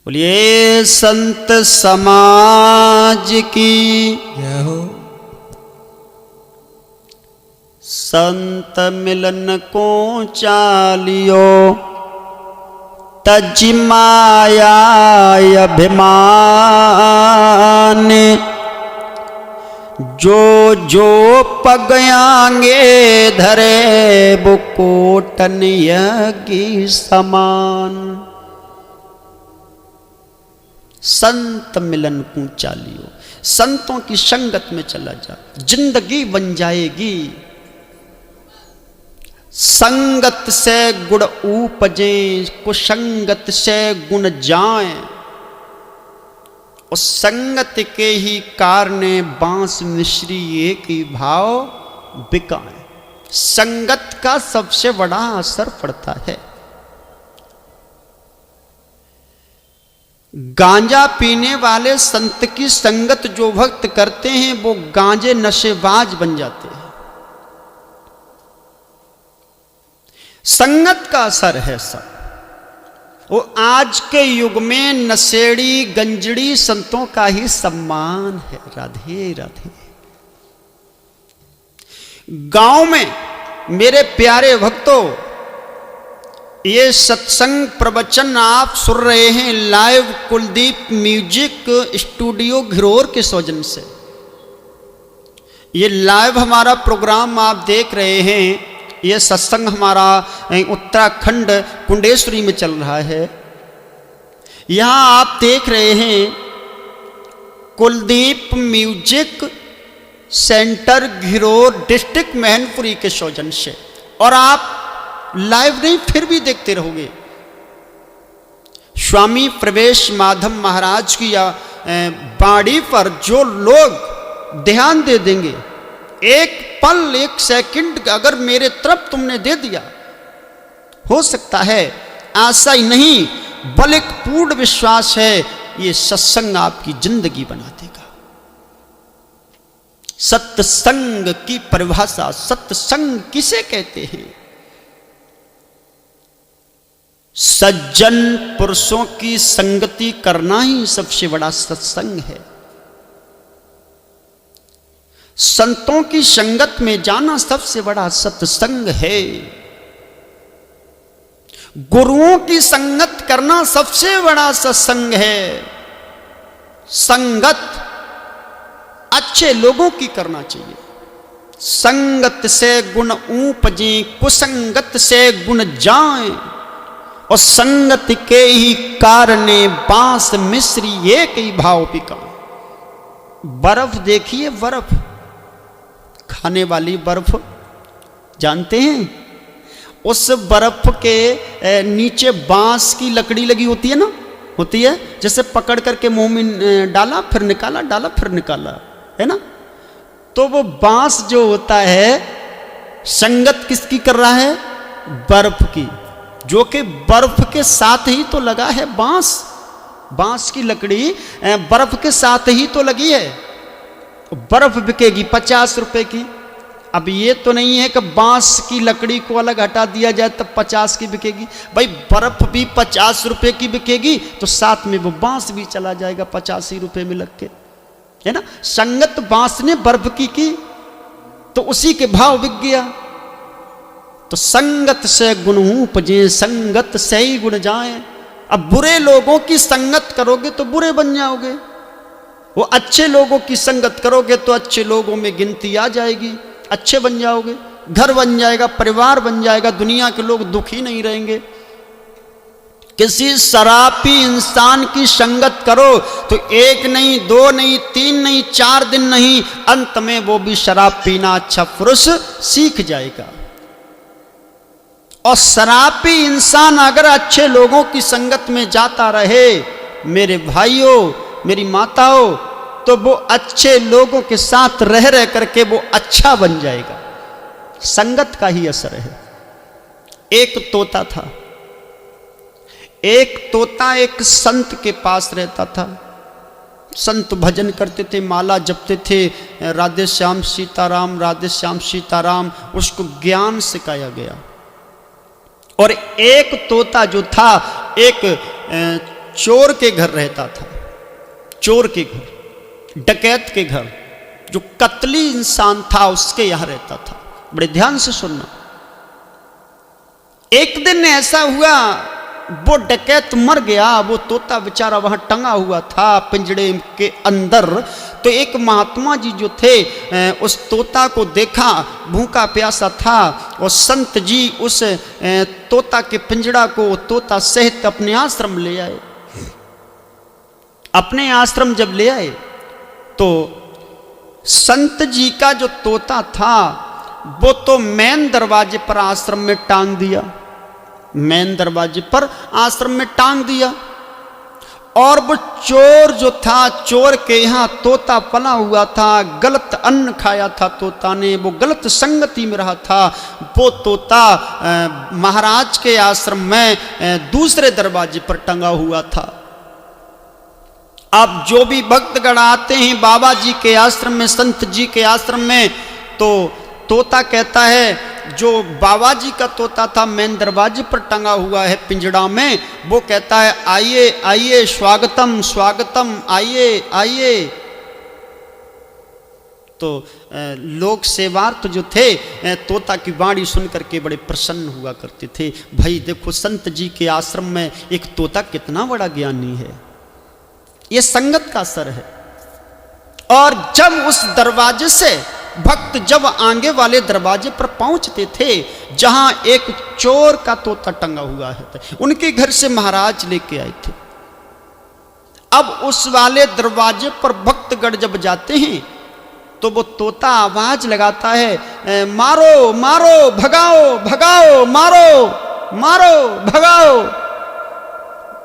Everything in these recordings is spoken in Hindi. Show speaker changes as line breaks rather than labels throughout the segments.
बोलिए संत समाज की
जय हो।
संत मिलन को चालियो तज माया अभिमान, जो जो पगयांगे धरे वो कोटन यज्ञ समान। संत मिलन को चालियो, संतों की संगत में चला जा, जिंदगी बन जाएगी। संगत से गुण उपजे, कुसंगत से गुण जाए। उस संगत के ही कारणे बांस मिश्री एक ही भाव बिकाए। संगत का सबसे बड़ा असर पड़ता है। गांजा पीने वाले संत की संगत जो भक्त करते हैं वो गांजे नशेबाज बन जाते हैं। संगत का असर है सब। वो आज के युग में नशेड़ी गंजड़ी संतों का ही सम्मान है। राधे राधे। गांव में मेरे प्यारे भक्तों, ये सत्संग प्रवचन आप सुन रहे हैं live Kuldeep music studio Ghiror के सौजन्य से। ये लाइव हमारा प्रोग्राम आप देख रहे हैं। ये सत्संग हमारा उत्तराखंड कुंडेश्वरी में चल रहा है। यहाँ आप देख रहे हैं Kuldeep music centre Ghiror district Mainpuri के सौजन्य से। और आप लाइव नहीं फिर भी देखते रहोगे। स्वामी प्रवेश माधव महाराज की बाड़ी पर जो लोग ध्यान दे देंगे, एक पल एक सेकंड अगर मेरे तरफ तुमने दे दिया, हो सकता है आशा ही नहीं बल्कि एक पूर्ण विश्वास है ये सत्संग आपकी जिंदगी बना देगा। सत्संग की परिभाषा, सत्संग किसे कहते हैं? सज्जन पुरुषों की संगति करना ही सबसे बड़ा सत्संग है। संतों की संगत में जाना सबसे बड़ा सत्संग है। गुरुओं की संगत करना सबसे बड़ा सत्संग है। संगत अच्छे लोगों की करना चाहिए। संगत से गुण उपजे, कुसंगत से गुण जाए। और संगत के ही कारणे बांस मिश्री एक ही भाव बिका। बर्फ देखिए, बर्फ खाने वाली बर्फ जानते हैं? उस बर्फ के नीचे बांस की लकड़ी लगी होती है ना, होती है। जैसे पकड़ करके मुंह में डाला फिर निकाला, डाला फिर निकाला, है ना। तो वो बांस जो होता है संगत किसकी कर रहा है? बर्फ की, जो कि बर्फ के साथ ही तो लगा है। बांस, बांस की लकड़ी बर्फ के साथ ही तो लगी है। बर्फ बिकेगी 50 रुपए की। अब ये तो नहीं है कि बांस की लकड़ी को अलग हटा दिया जाए तब 50 की बिकेगी। भाई बर्फ भी 50 रुपए की बिकेगी तो साथ में वो बांस भी चला जाएगा 85 रुपए में लग के, है ना। संगत बांस ने बर्फ की तो उसी के भाव बिक गया। तो संगत से गुण उपजे, संगत से ही गुण जाए। अब बुरे लोगों की संगत करोगे तो बुरे बन जाओगे। वो अच्छे लोगों की संगत करोगे तो अच्छे लोगों में गिनती आ जाएगी, अच्छे बन जाओगे, घर बन जाएगा, परिवार बन जाएगा, दुनिया के लोग दुखी नहीं रहेंगे। किसी शराबी इंसान की संगत करो तो एक नहीं, दो नहीं, 3 नहीं, 4 दिन नहीं, अंत में वो भी शराब पीना अच्छा पुरुष सीख जाएगा। और शराबी इंसान अगर अच्छे लोगों की संगत में जाता रहे, मेरे भाइयों, मेरी माताओं, तो वो अच्छे लोगों के साथ रह रह करके वो अच्छा बन जाएगा। संगत का ही असर है। एक तोता था, एक तोता एक संत के पास रहता था। संत भजन करते थे, माला जपते थे, राधे श्याम सीताराम, राधे श्याम सीताराम, उसको ज्ञान सिखाया गया। और एक तोता जो था, एक चोर के घर रहता था, चोर के घर, डकैत के घर, जो कतली इंसान था उसके यहां रहता था। बड़े ध्यान से सुनना। एक दिन ऐसा हुआ, वो डकैत मर गया, वो तोता बेचारा वहां टंगा हुआ था पिंजड़े के अंदर। तो एक महात्मा जी जो थे उस तोता को देखा, भूखा प्यासा था, और संत जी उस तोता के पिंजड़ा को तोता सहित अपने आश्रम ले आए। अपने आश्रम जब ले आए तो संत जी का जो तोता था वो तो मेन दरवाजे पर आश्रम में टांग दिया, मेन दरवाजे पर आश्रम में टांग दिया। और वो चोर जो था, चोर के यहाँ तोता पला हुआ था, गलत अन्न खाया था तोता ने, वो गलत संगति में रहा था। वो तोता महाराज के आश्रम में दूसरे दरवाजे पर टंगा हुआ था। अब जो भी भक्तगण आते हैं बाबा जी के आश्रम में, संत जी के आश्रम में, तो तोता कहता है, जो बाबा जी का तोता था मेन दरवाजे पर टंगा हुआ है पिंजड़ा में, वो कहता है आइए आइए, स्वागतम स्वागतम, आइए आइए। तो लोग सेवार्थ जो थे तोता की वाणी सुन करके बड़े प्रसन्न हुआ करते थे। भाई देखो, संत जी के आश्रम में एक तोता कितना बड़ा ज्ञानी है, ये संगत का असर है। और जब उस दरवाजे से भक्त जब आगे वाले दरवाजे पर पहुंचते थे जहां एक चोर का तोता टंगा हुआ है, उनके घर से महाराज लेके आए थे। अब उस वाले दरवाजे पर भक्तगण जब जाते हैं तो वो तोता आवाज लगाता है, मारो मारो भगाओ भगाओ, मारो मारो भगाओ।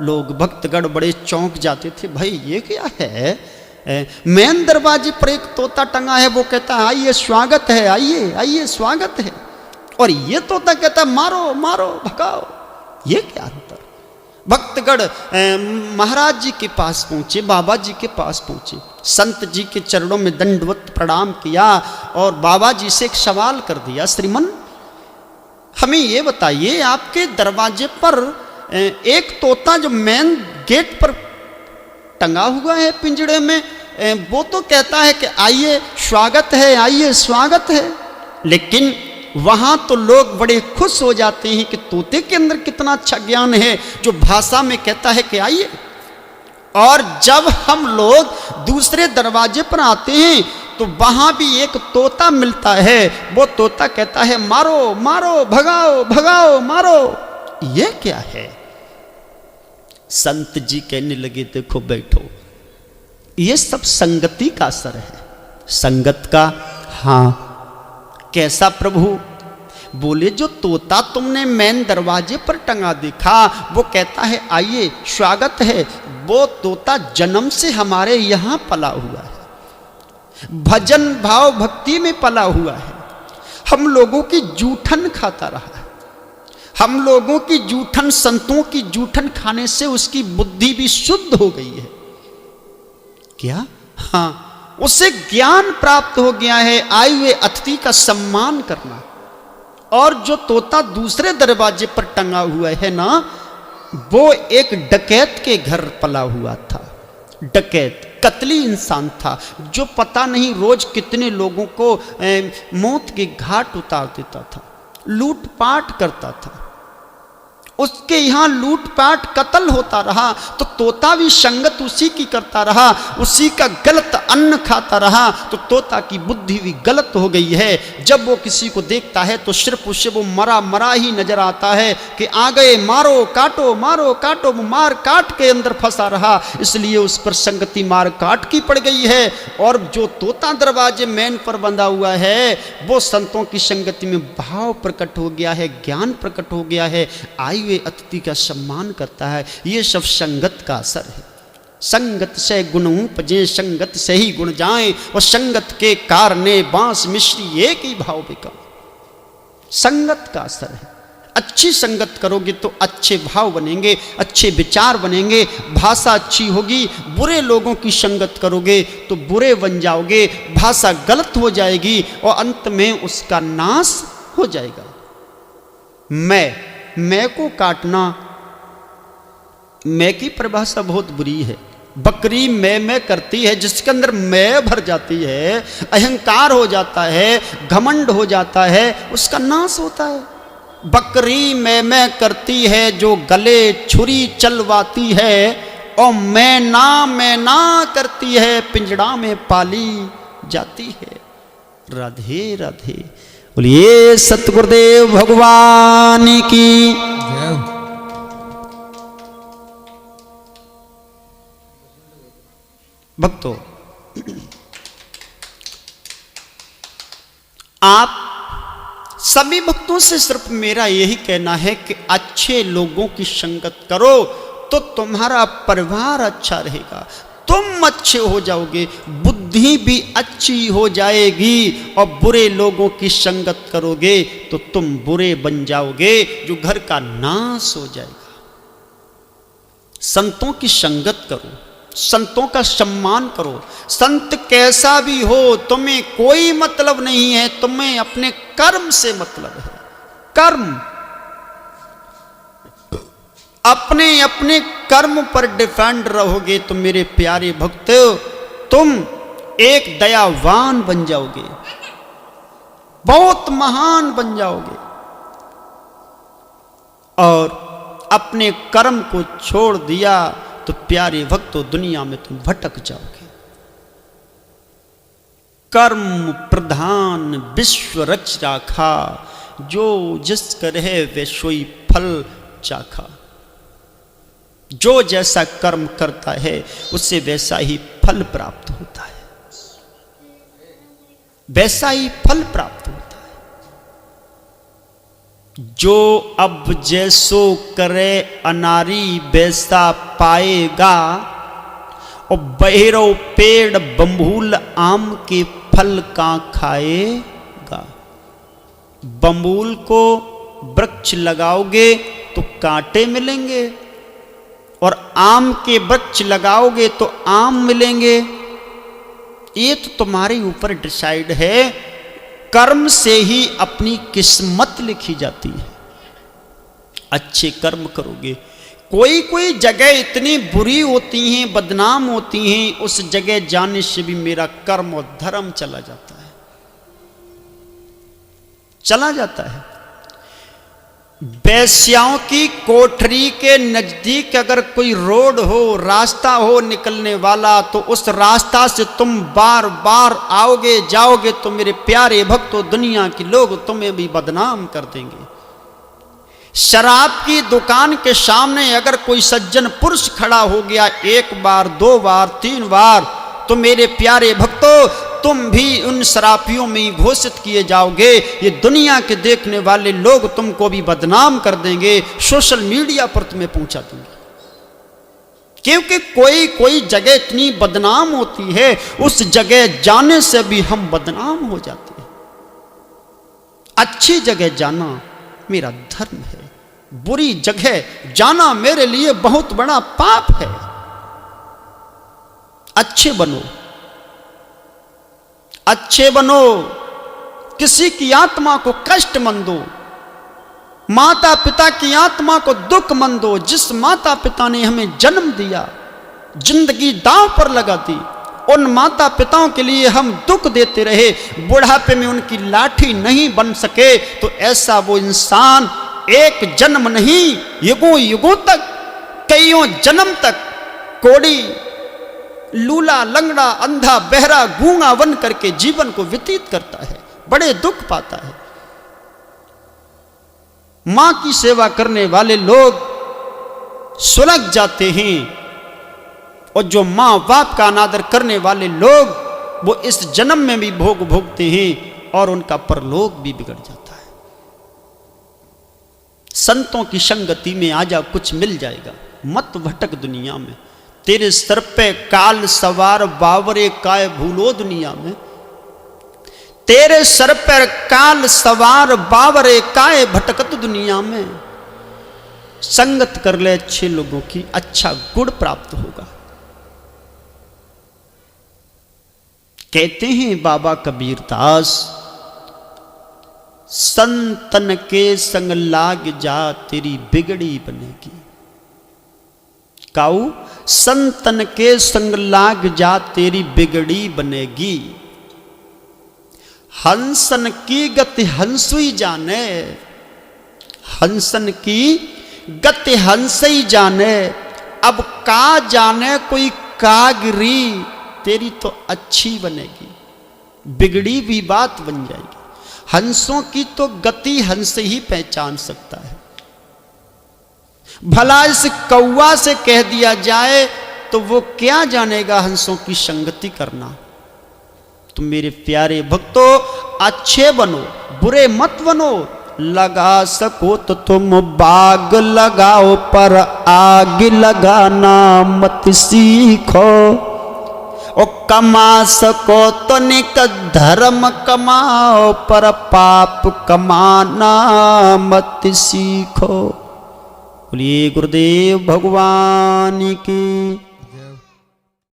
लोग भक्तगण बड़े चौंक जाते थे, भाई ये क्या है? मेन दरवाजे पर एक तोता टंगा है, वो कहता है आइए स्वागत है, आइए आइए स्वागत है, और ये तोता कहता है मारो मारो भगाओ। ये क्या अंतर? भक्तगण महाराज जी के पास पहुंचे, बाबा जी के पास पहुंचे, संत जी के चरणों में दंडवत प्रणाम किया और बाबा जी से एक सवाल कर दिया, श्रीमन हमें ये बताइए, आपके दरवाजे पर एक तोता जो मेन गेट पर टंगा हुआ है पिंजड़े में, वो तो कहता है कि आइए स्वागत है, आइए स्वागत है, लेकिन वहां तो लोग बड़े खुश हो जाते हैं कि तोते के अंदर कितना अच्छा ज्ञान है जो भाषा में कहता है कि आइए। और जब हम लोग दूसरे दरवाजे पर आते हैं तो वहां भी एक तोता मिलता है, वो तोता कहता है मारो मारो भगाओ भगाओ मारो। ये क्या है? संत जी कहने लगे देखो बैठो, ये सब संगति का असर है, संगत का। हाँ कैसा प्रभु? बोले जो तोता तुमने मेन दरवाजे पर टंगा देखा वो कहता है आइए स्वागत है, वो तोता जन्म से हमारे यहाँ पला हुआ है, भजन भाव भक्ति में पला हुआ है, हम लोगों की जूठन खाता रहा है, हम लोगों की जूठन, संतों की जूठन खाने से उसकी बुद्धि भी शुद्ध हो गई है। क्या? हाँ, उसे ज्ञान प्राप्त हो गया है, आए हुए अतिथि का सम्मान करना। और जो तोता दूसरे दरवाजे पर टंगा हुआ है ना, वो एक डकैत के घर पला हुआ था। डकैत कतली इंसान था जो पता नहीं रोज कितने लोगों को मौत के घाट उतार देता था, लूटपाट करता था। उसके यहाँ लूटपाट कत्ल होता रहा तो तोता भी संगत उसी की करता रहा, उसी का गलत अन्न खाता रहा, तो तोता की बुद्धि भी गलत हो गई है। जब वो किसी को देखता है तो सिर्फ उससे वो मरा मरा ही नजर आता है कि आ गए मारो काटो मारो काटो, वो मार काट के अंदर फंसा रहा, इसलिए उस पर संगति मार काट की पड़ गई है। और जो तोता दरवाजे मेन पर बंधा हुआ है वो संतों की संगति में भाव प्रकट हो गया है, ज्ञान प्रकट हो गया है, आई हुए अतिथि का सम्मान करता है। ये सब संगत का असर है। संगत से गुण उपजे, संगत से ही गुण जाए, और संगत के कारणे बांस मिश्री एक ही भाव बिका। संगत का असर है। अच्छी संगत करोगे तो अच्छे भाव बनेंगे, अच्छे विचार बनेंगे, भाषा अच्छी होगी। बुरे लोगों की संगत करोगे तो बुरे बन जाओगे, भाषा गलत हो जाएगी और अंत में उसका नाश हो जाएगा। मैं को काटना मैं की परिभाषा बहुत बुरी है। बकरी मैं करती है, जिसके अंदर मैं भर जाती है, अहंकार हो जाता है, घमंड हो जाता है, उसका नाश होता है। बकरी मैं करती है जो गले छुरी चलवाती है, और मैं ना करती है पिंजड़ा में पाली जाती है। राधे राधे। बोलिए सतगुरुदेव भगवान की। भक्तों, आप सभी भक्तों से सिर्फ मेरा यही कहना है कि अच्छे लोगों की संगत करो तो तुम्हारा परिवार अच्छा रहेगा, तुम अच्छे हो जाओगे, बुद्धि भी अच्छी हो जाएगी। और बुरे लोगों की संगत करोगे तो तुम बुरे बन जाओगे, जो घर का नाश हो जाएगा। संतों की संगत करो, संतों का सम्मान करो। संत कैसा भी हो, तुम्हें कोई मतलब नहीं है, तुम्हें अपने कर्म से मतलब है। कर्म, अपने अपने कर्म पर डिपेंड रहोगे तो मेरे प्यारे भक्त तुम एक दयावान बन जाओगे, बहुत महान बन जाओगे। और अपने कर्म को छोड़ दिया तो प्यारे भक्तों दुनिया में तुम भटक जाओगे। कर्म प्रधान विश्व रच राखा, जो जिस करे वे सोई फल चाखा। जो जैसा कर्म करता है उससे वैसा ही फल प्राप्त होता है, वैसा ही फल प्राप्त होता है। जो अब जैसो करे अनारी वैसा पाएगा, और बहेरो पेड़ बंबूल आम के फल का खाएगा। बंबूल को वृक्ष लगाओगे तो कांटे मिलेंगे, और आम के वृक्ष लगाओगे तो आम मिलेंगे। ये तो तुम्हारे ऊपर डिसाइड है। कर्म से ही अपनी किस्मत लिखी जाती है। अच्छे कर्म करोगे। कोई कोई जगह इतनी बुरी होती हैं, बदनाम होती हैं, उस जगह जाने से भी मेरा कर्म और धर्म चला जाता है, चला जाता है। वेश्याओं की कोठरी के नजदीक अगर कोई रोड हो, रास्ता हो निकलने वाला, तो उस रास्ता से तुम बार बार आओगे जाओगे तो मेरे प्यारे भक्तों दुनिया के लोग तुम्हें भी बदनाम कर देंगे। शराब की दुकान के सामने अगर कोई सज्जन पुरुष खड़ा हो गया एक बार, दो बार, तीन बार, तो मेरे प्यारे भक्तों तुम भी उन शराबियों में ही घोषित किए जाओगे। ये दुनिया के देखने वाले लोग तुमको भी बदनाम कर देंगे, सोशल मीडिया पर तुम्हें पहुंचा देंगे। क्योंकि कोई कोई जगह इतनी बदनाम होती है, उस जगह जाने से भी हम बदनाम हो जाते हैं। अच्छी जगह जाना मेरा धर्म है, बुरी जगह जाना मेरे लिए बहुत बड़ा पाप है। अच्छे बनो, अच्छे बनो, किसी की आत्मा को कष्ट मत दो, माता पिता की आत्मा को दुख मत दो। जिस माता पिता ने हमें जन्म दिया, जिंदगी दांव पर लगा दी, उन माता पिताओं के लिए हम दुख देते रहे, बुढ़ापे में उनकी लाठी नहीं बन सके, तो ऐसा वो इंसान एक जन्म नहीं, युगों युगों तक, कईयों जन्म तक कोड़ी, लूला, लंगड़ा, अंधा, बहरा, गूंगा बन करके जीवन को व्यतीत करता है, बड़े दुख पाता है। मां की सेवा करने वाले लोग सुलग जाते हैं, और जो मां बाप का अनादर करने वाले लोग वो इस जन्म में भी भोग भोगते हैं और उनका परलोक भी बिगड़ जाता है। संतों की संगति में आ जा, कुछ मिल जाएगा। मत भटक दुनिया में, तेरे सर पे काल सवार बावरे काय भूलो दुनिया में। तेरे सर पर काल सवार बावरे काय भटकत दुनिया में। संगत कर ले अच्छे लोगों की, अच्छा गुण प्राप्त होगा। कहते हैं बाबा कबीर दास, संतन के संग लाग जा तेरी बिगड़ी बनेगी। काऊ संतन के संग लाग जा तेरी बिगड़ी बनेगी। हंसन की गति हंसु ही जाने, हंसन की गति हंस ही जाने। अब का जाने कोई कागरी तेरी तो अच्छी बनेगी, बिगड़ी भी बात बन जाएगी। हंसों की तो गति हंस ही पहचान सकता है। भला इस कौवा से कह दिया जाए तो वो क्या जानेगा हंसों की संगति करना। तो मेरे प्यारे भक्तों, अच्छे बनो, बुरे मत बनो। लगा सको तो तुम बाग लगाओ, पर आग लगाना मत सीखो। और कमा सको तो निक धर्म कमाओ, पर पाप कमाना मत सीखो। बोलिए गुरुदेव भगवान की।